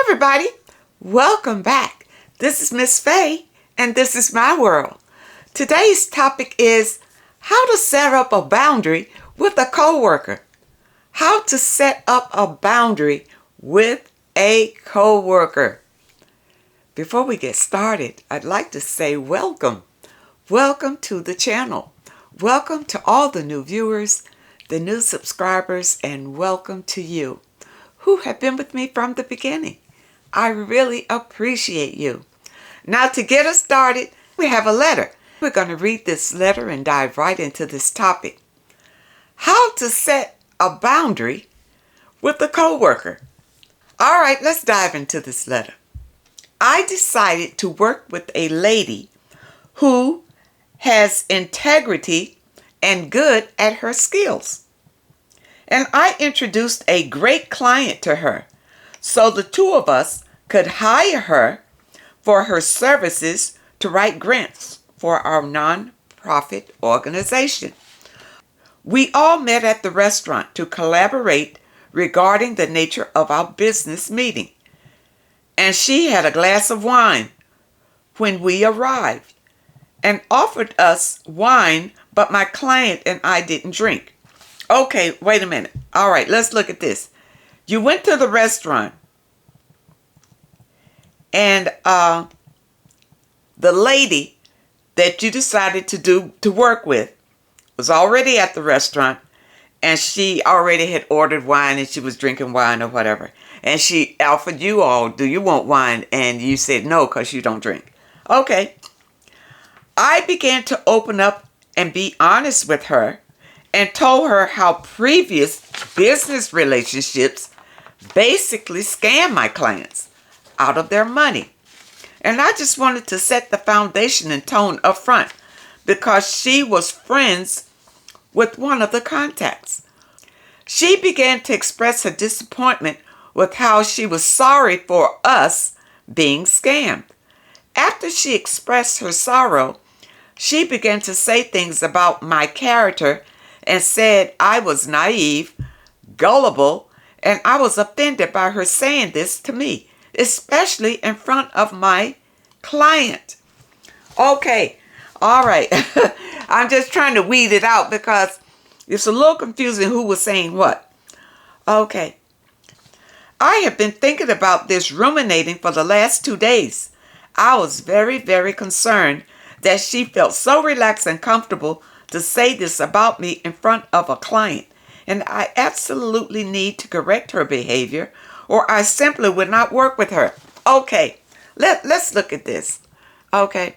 everybody, welcome back. This is Miss Faye and this is my world. Today's topic is how to set up a boundary with a coworker. How to set up a boundary with a coworker. Before we get started, I'd like to say welcome. Welcome to the channel. Welcome to all the new viewers, the new subscribers, and welcome to you who have been with me from the beginning. I really appreciate you. Now to get us started, we have a letter. We're going to read this letter and dive right into this topic. How to set a boundary with a coworker. All right, let's dive into this letter. I decided to work with a lady who has integrity and good at her skills. And I introduced a great client to her, so the two of us could hire her for her services to write grants for our non-profit organization. We all met at the restaurant to collaborate regarding the nature of our business meeting. And she had a glass of wine when we arrived and offered us wine, but my client and I didn't drink. Okay, wait a minute. All right, let's look at this. You went to the restaurant and the lady that you decided to work with was already at the restaurant, and she already had ordered wine and she was drinking wine or whatever. And she offered you all, do you want wine? And you said no because you don't drink. Okay. I began to open up and be honest with her and told her how previous business relationships basically scam my clients out of their money. And I just wanted to set the foundation and tone up front because she was friends with one of the contacts. She began to express her disappointment with how she was sorry for us being scammed. After she expressed her sorrow, she began to say things about my character and said I was naive, gullible, and I was offended by her saying this to me, especially in front of my client. Okay, all right. I'm just trying to weed it out because it's a little confusing who was saying what. Okay. I have been thinking about this, ruminating for the last 2 days. I was very, very concerned that she felt so relaxed and comfortable to say this about me in front of a client. And I absolutely need to correct her behavior or I simply would not work with her. Okay, let's look at this. Okay,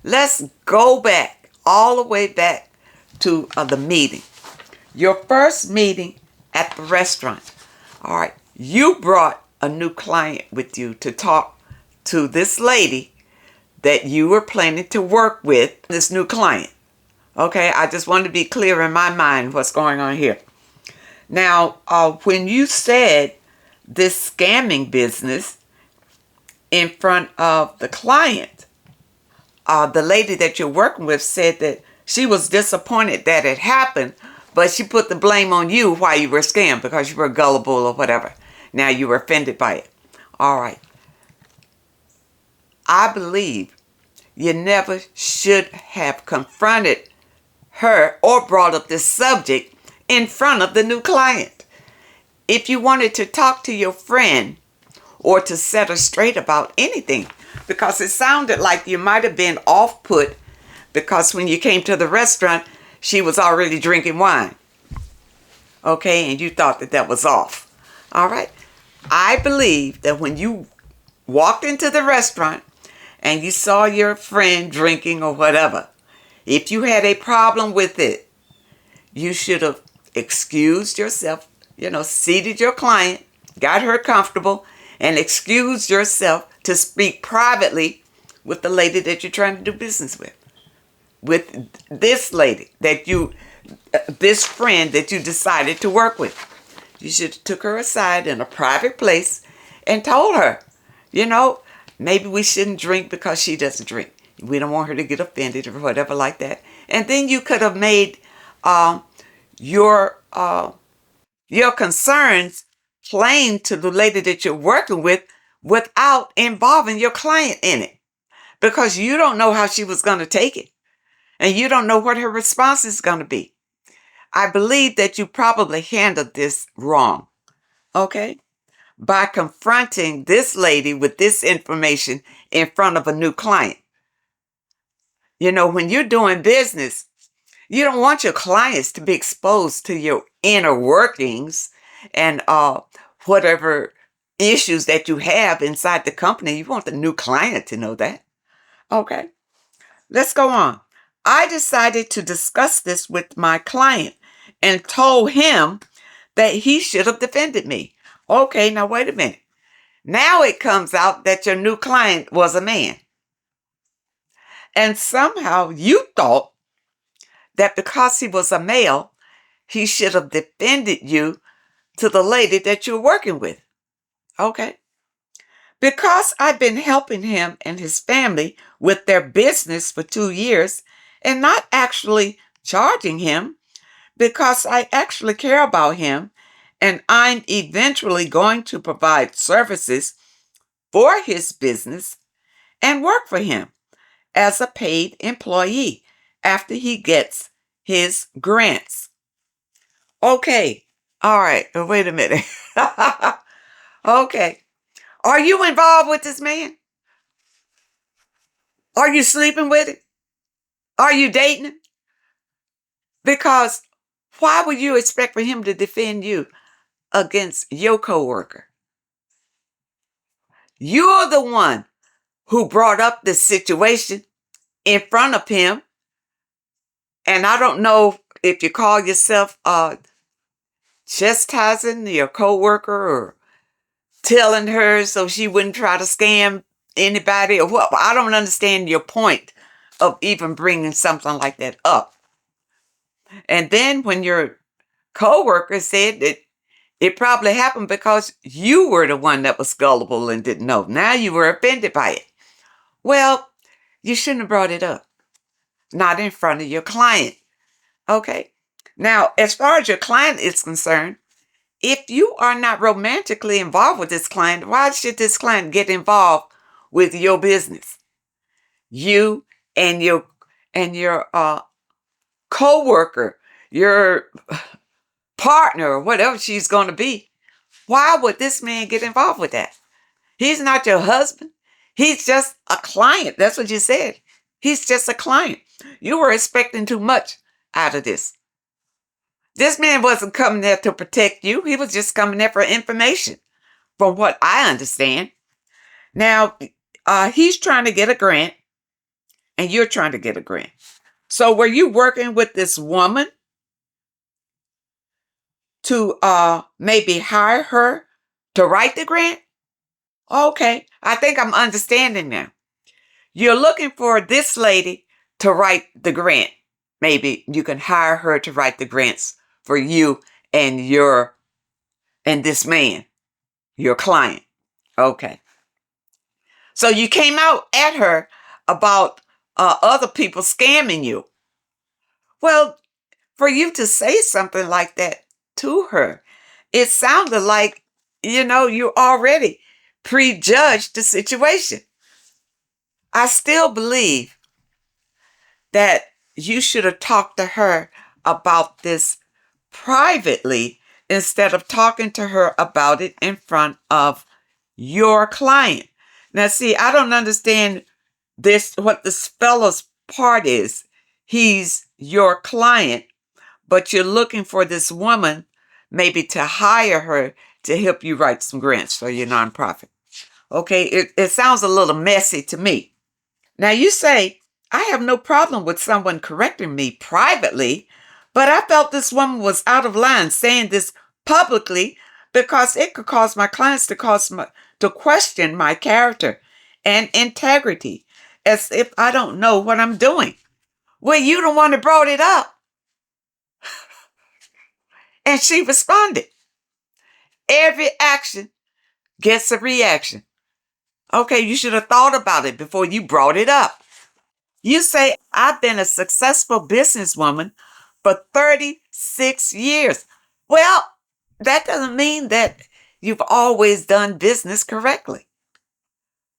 let's go back, all the way back to the meeting. Your first meeting at the restaurant. All right, you brought a new client with you to talk to this lady that you were planning to work with, this new client. Okay, I just want to be clear in my mind what's going on here. Now, when you said this scamming business in front of the client, the lady that you're working with said that she was disappointed that it happened, but she put the blame on you why you were scammed because you were gullible or whatever. Now you were offended by it. All right. I believe you never should have confronted her or brought up this subject in front of the new client. If you wanted to talk to your friend or to set her straight about anything, because it sounded like you might have been off-put because when you came to the restaurant, she was already drinking wine. Okay, and you thought that was off. All right. I believe that when you walked into the restaurant and you saw your friend drinking or whatever, if you had a problem with it, you should have excused yourself, seated your client, got her comfortable, and excused yourself to speak privately with the lady that you're trying to do business with. With this lady this friend that you decided to work with. You should have took her aside in a private place and told her, maybe we shouldn't drink because she doesn't drink. We don't want her to get offended or whatever like that. And then you could have made your concerns plain to the lady that you're working with without involving your client in it, because you don't know how she was going to take it and you don't know what her response is going to be. I believe that you probably handled this wrong, okay? By confronting this lady with this information in front of a new client. You know, when you're doing business, you don't want your clients to be exposed to your inner workings and whatever issues that you have inside the company. You want the new client to know that. Okay, let's go on. I decided to discuss this with my client and told him that he should have defended me. Okay, now wait a minute. Now it comes out that your new client was a man. And somehow you thought that because he was a male, he should have defended you to the lady that you're working with. Okay. Because I've been helping him and his family with their business for 2 years and not actually charging him, because I actually care about him and I'm eventually going to provide services for his business and work for him as a paid employee after he gets his grants. Okay. All right. Wait a minute. Okay. Are you involved with this man? Are you sleeping with him? Are you dating him? Because why would you expect for him to defend you against your coworker? You're the one who brought up this situation in front of him. And I don't know if you call yourself chastising your coworker or telling her so she wouldn't try to scam anybody or what. I don't understand your point of even bringing something like that up. And then when your coworker said that it probably happened because you were the one that was gullible and didn't know. Now you were offended by it. Well, you shouldn't have brought it up. Not in front of your client. Okay. Now, as far as your client is concerned, if you are not romantically involved with this client, why should this client get involved with your business? You and your co-worker, your partner, or whatever she's going to be. Why would this man get involved with that? He's not your husband. He's just a client. That's what you said. He's just a client. You were expecting too much out of this. This man wasn't coming there to protect you. He was just coming there for information, from what I understand. Now, he's trying to get a grant, and you're trying to get a grant. So were you working with this woman to maybe hire her to write the grant? Okay, I think I'm understanding now. You're looking for this lady to write the grant. Maybe you can hire her to write the grants for you and this man, your client. Okay. So you came out at her about other people scamming you. Well, for you to say something like that to her, it sounded like, you already prejudged the situation. I still believe that you should have talked to her about this privately instead of talking to her about it in front of your client. Now, see, I don't understand what this fellow's part is. He's your client, but you're looking for this woman maybe to hire her to help you write some grants for your nonprofit. Okay, it sounds a little messy to me. Now you say, I have no problem with someone correcting me privately, but I felt this woman was out of line saying this publicly because it could cause my clients to question my character and integrity as if I don't know what I'm doing. Well, you the one that brought it up. And she responded. Every action gets a reaction. Okay, you should have thought about it before you brought it up. You say, I've been a successful businesswoman for 36 years. Well, that doesn't mean that you've always done business correctly.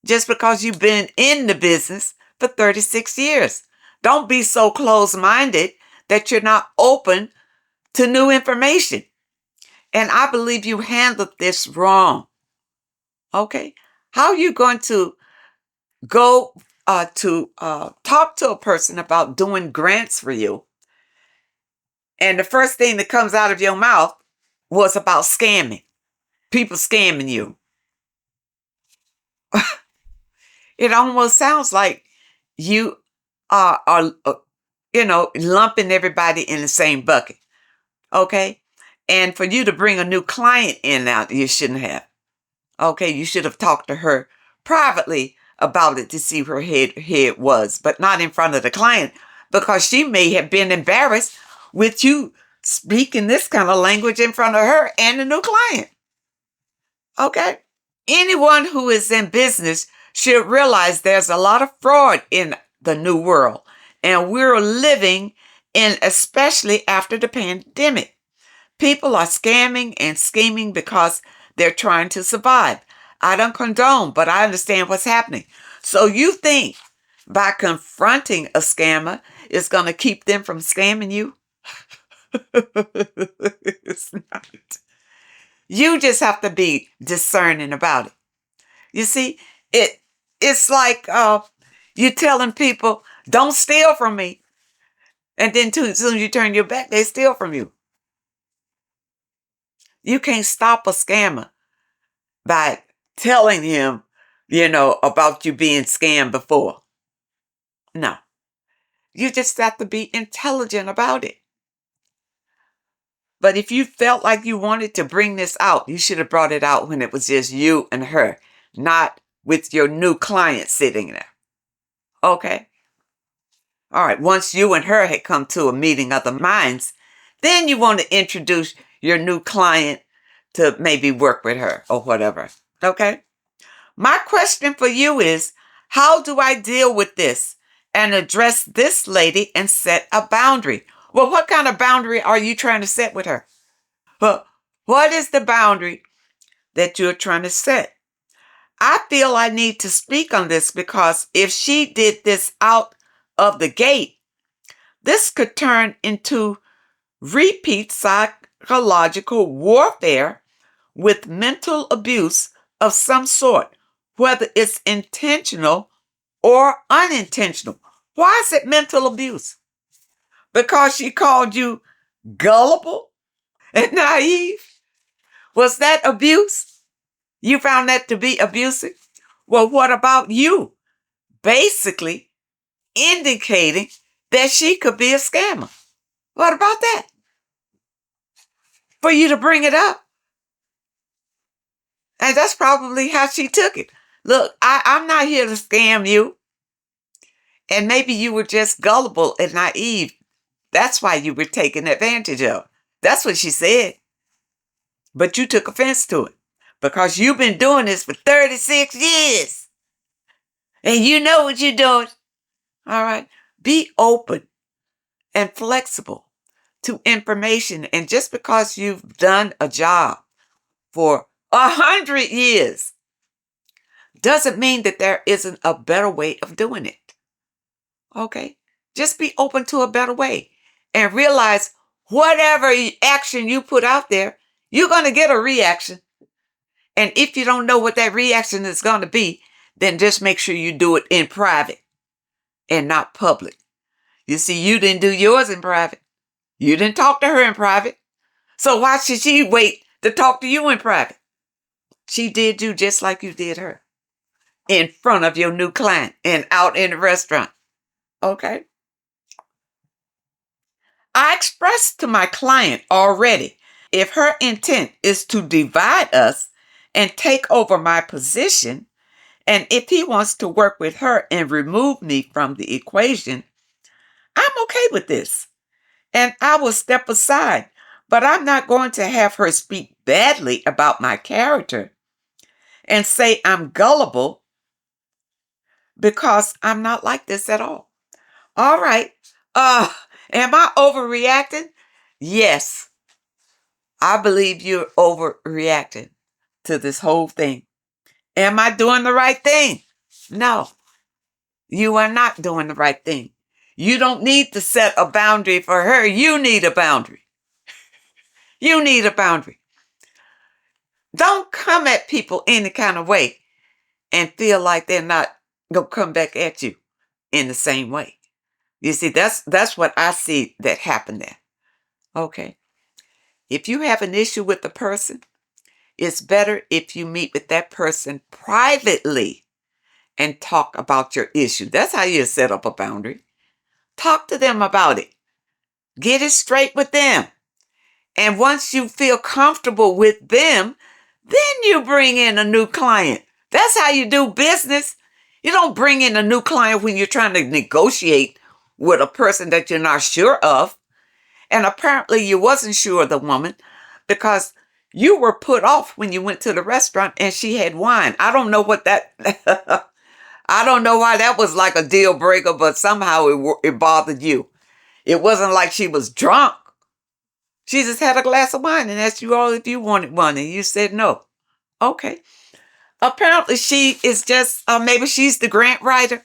just because you've been in the business for 36 years. Don't be so closed-minded that you're not open to new information. And I believe you handled this wrong. Okay? How are you going to go to talk to a person about doing grants for you, and the first thing that comes out of your mouth was about scamming, people scamming you? It almost sounds like you are lumping everybody in the same bucket. Okay? And for you to bring a new client in now, you shouldn't have. Okay? You should have talked to her privately about it to see where her head was, but not in front of the client, because she may have been embarrassed with you speaking this kind of language in front of her and the new client. Okay? Anyone who is in business should realize there's a lot of fraud in the new world, and we're living in, especially after the pandemic. People are scamming and scheming because they're trying to survive. I don't condone, but I understand what's happening. So you think by confronting a scammer is going to keep them from scamming you? It's not. You just have to be discerning about it. You see, it's like you telling people, don't steal from me. And then as soon as you turn your back, they steal from you. You can't stop a scammer by telling him, about you being scammed before. No. You just have to be intelligent about it. But if you felt like you wanted to bring this out, you should have brought it out when it was just you and her, not with your new client sitting there. Okay? All right. Once you and her had come to a meeting of the minds, then you want to introduce your new client to maybe work with her or whatever. Okay? My question for you is, how do I deal with this and address this lady and set a boundary? Well, what kind of boundary are you trying to set with her? What is the boundary that you're trying to set? I feel I need to speak on this because if she did this out of the gate, this could turn into repeat psychological warfare with mental abuse of some sort, whether it's intentional or unintentional. Why is it mental abuse? Because she called you gullible and naive? Was that abuse? You found that to be abusive? Well, what about you? Basically indicating that she could be a scammer. What about that? For you to bring it up. And that's probably how she took it. Look, I'm not here to scam you. And maybe you were just gullible and naive. That's why you were taken advantage of. That's what she said. But you took offense to it because you've been doing this for 36 years. And you know what you're doing. All right. Be open and flexible to information. And just because you've done a job for 100 years doesn't mean that there isn't a better way of doing it. Okay? Just be open to a better way and realize whatever action you put out there, you're going to get a reaction. And if you don't know what that reaction is going to be, then just make sure you do it in private and not public. You see, you didn't do yours in private. You didn't talk to her in private. So why should she wait to talk to you in private? She did you just like you did her in front of your new client and out in the restaurant. Okay? I expressed to my client already, if her intent is to divide us and take over my position, and if he wants to work with her and remove me from the equation, I'm okay with this. And I will step aside, but I'm not going to have her speak badly about my character and say I'm gullible, because I'm not like this at all. All right. Am I overreacting? Yes. I believe you're overreacting to this whole thing. Am I doing the right thing? No, you are not doing the right thing. You don't need to set a boundary for her. You need a boundary. You need a boundary. Don't come at people any kind of way and feel like they're not going to come back at you in the same way. You see, that's what I see that happened there. Okay. If you have an issue with the person, it's better if you meet with that person privately and talk about your issue. That's how you set up a boundary. Talk to them about it. Get it straight with them. And once you feel comfortable with them, then you bring in a new client. That's how you do business. You don't bring in a new client when you're trying to negotiate with a person that you're not sure of. And apparently you wasn't sure of the woman because you were put off when you went to the restaurant and she had wine. I don't know what that, I don't know why that was like a deal breaker, but somehow it bothered you. It wasn't like she was drunk. She just had a glass of wine and asked you all if you wanted one and you said no. Okay. Apparently she is just, maybe she's the grant writer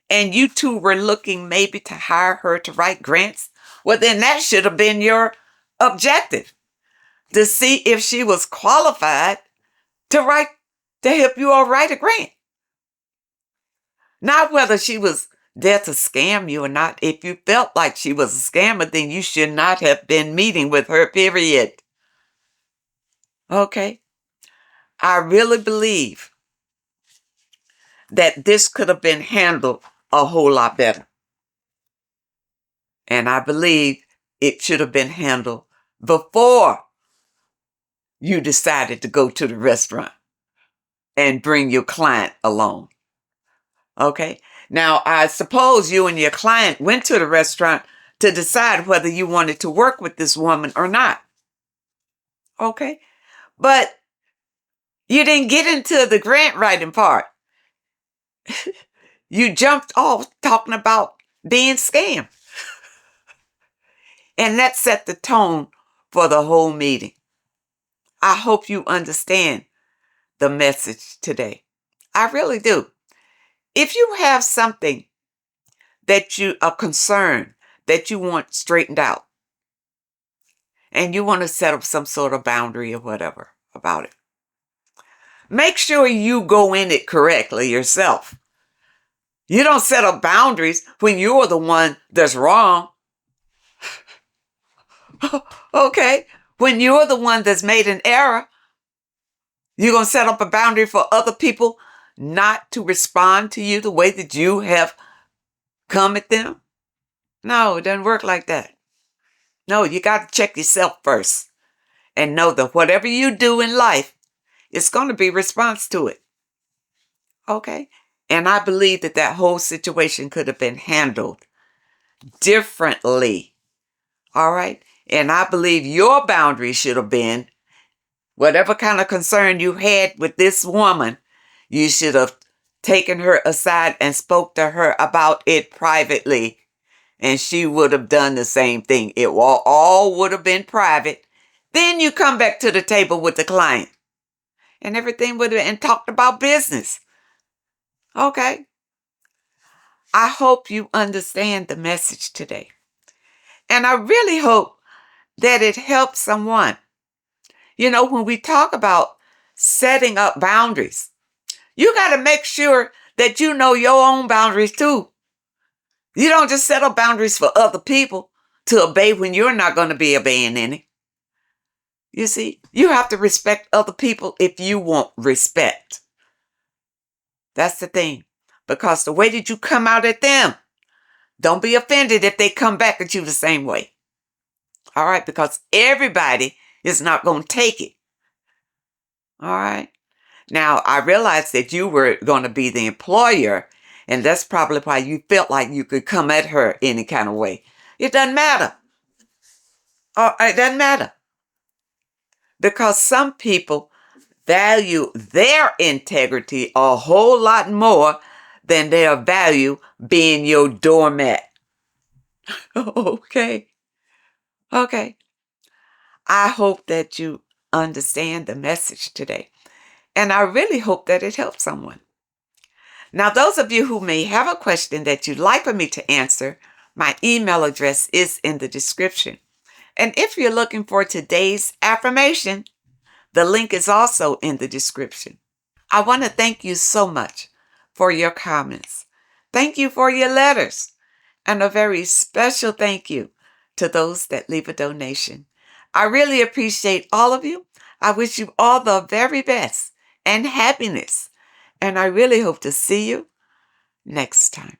and you two were looking maybe to hire her to write grants. Well, then that should have been your objective, to see if she was qualified to help you all write a grant. Not whether she was there to scam you or not. If you felt like she was a scammer, then you should not have been meeting with her, period. Okay? I really believe that this could have been handled a whole lot better. And I believe it should have been handled before you decided to go to the restaurant and bring your client along. Okay? Now, I suppose you and your client went to the restaurant to decide whether you wanted to work with this woman or not. Okay? But you didn't get into the grant writing part. You jumped off talking about being scammed. And that set the tone for the whole meeting. I hope you understand the message today. I really do. If you have something that you are concerned that you want straightened out and you want to set up some sort of boundary or whatever about it, make sure you go in it correctly yourself. You don't set up boundaries when you're the one that's wrong. Okay? When you're the one that's made an error, you're going to set up a boundary for other people not to respond to you the way that you have come at them? No, it doesn't work like that. No, you got to check yourself first and know that whatever you do in life, it's going to be response to it. Okay? And I believe that that whole situation could have been handled differently. All right? And I believe your boundary should have been whatever kind of concern you had with this woman, you should have taken her aside and spoke to her about it privately. And she would have done the same thing. It all would have been private. Then you come back to the table with the client. And everything would have been talked about business. Okay? I hope you understand the message today. And I really hope that it helps someone. You know, when we talk about setting up boundaries, you got to make sure that you know your own boundaries too. You don't just set up boundaries for other people to obey when you're not going to be obeying any. You see, you have to respect other people if you want respect. That's the thing. Because the way that you come out at them, don't be offended if they come back at you the same way. All right? Because everybody is not going to take it. All right? Now, I realized that you were going to be the employer, and that's probably why you felt like you could come at her any kind of way. It doesn't matter. It doesn't matter. Because some people value their integrity a whole lot more than they value being your doormat. Okay. Okay. I hope that you understand the message today. And I really hope that it helps someone. Now, those of you who may have a question that you'd like for me to answer, my email address is in the description. And if you're looking for today's affirmation, the link is also in the description. I want to thank you so much for your comments. Thank you for your letters. And a very special thank you to those that leave a donation. I really appreciate all of you. I wish you all the very best and happiness. And I really hope to see you next time.